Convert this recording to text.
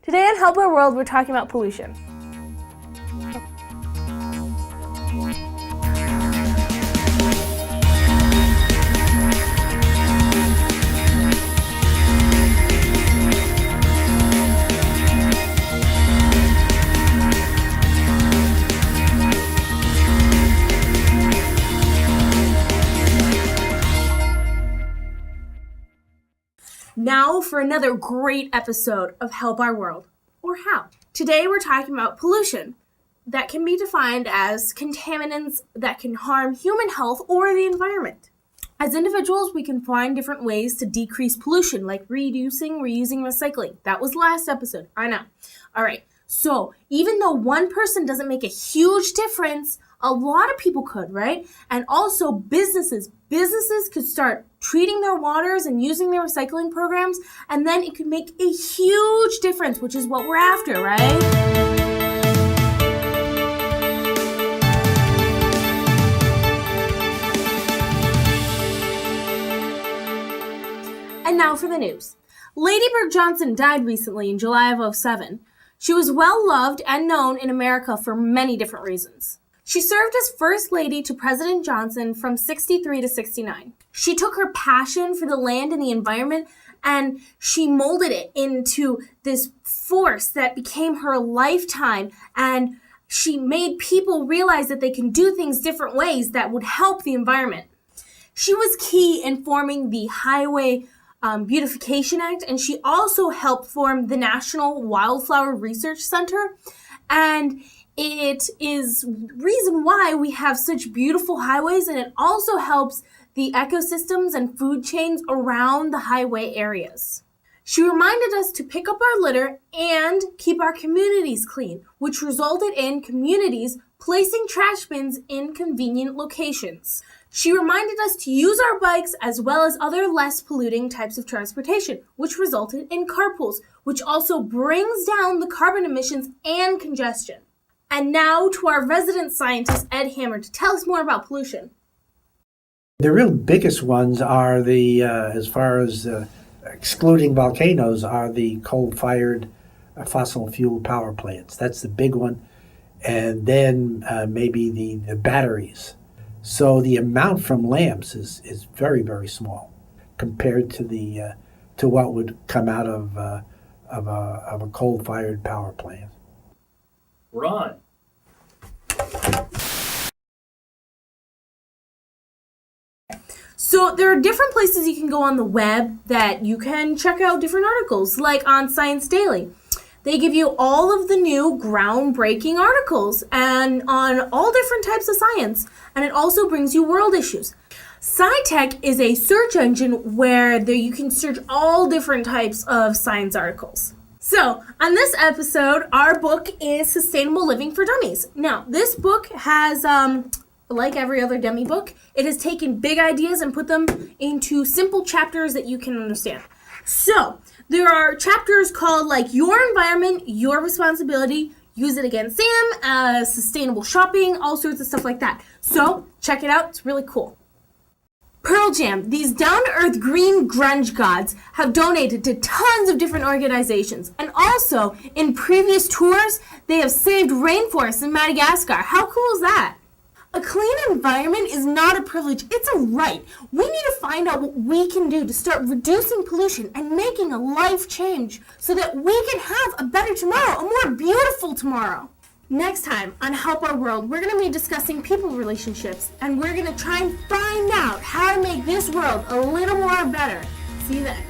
Today on Help Our World, we're talking about pollution. Now for another great episode of Help Our World, or How. Today we're talking about pollution that can be defined as contaminants that can harm human health or the environment. As individuals, we can find different ways to decrease pollution, like reducing, reusing, recycling. That was last episode, I know. All right, so even though one person doesn't make a huge difference, a lot of people could, right? And also businesses could start treating their waters and using their recycling programs, and then it could make a huge difference, which is what we're after, right? And now for the news. Lady Bird Johnson died recently in July of 2007. She was well loved and known in America for many different reasons. She served as First Lady to President Johnson from 63 to 69. She took her passion for the land and the environment and she molded it into this force that became her lifetime, and she made people realize that they can do things different ways that would help the environment. She was key in forming the Highway Beautification Act, and she also helped form the National Wildflower Research Center, and it is reason why we have such beautiful highways, and it also helps the ecosystems and food chains around the highway areas. She reminded us to pick up our litter and keep our communities clean, which resulted in communities placing trash bins in convenient locations. She reminded us to use our bikes as well as other less polluting types of transportation, which resulted in carpools, which also brings down the carbon emissions and congestion. And now to our resident scientist, Ed Hammer, to tell us more about pollution. The real biggest ones are as far as excluding volcanoes, are the coal-fired fossil fuel power plants. That's the big one. And then maybe the batteries. So the amount from lamps is very, very small compared to what would come out of a coal-fired power plant. Ron. So there are different places you can go on the web that you can check out different articles, like on Science Daily. They give you all of the new groundbreaking articles and on all different types of science, and it also brings you world issues. SciTech is a search engine where you can search all different types of science articles. So, on this episode, our book is Sustainable Living for Dummies. Now, this book has, like every other dummy book, it has taken big ideas and put them into simple chapters that you can understand. So, there are chapters called like Your Environment, Your Responsibility, Use It Against Sam, Sustainable Shopping, all sorts of stuff like that. So, check it out, it's really cool. Pearl Jam, these down-to-earth green grunge gods, have donated to tons of different organizations. And also, in previous tours, they have saved rainforests in Madagascar. How cool is that? A clean environment is not a privilege, it's a right. We need to find out what we can do to start reducing pollution and making a life change so that we can have a better tomorrow, a more beautiful tomorrow. Next time on Help Our World, we're going to be discussing people relationships, and we're going to try and find out how to make this world a little more better. See you then.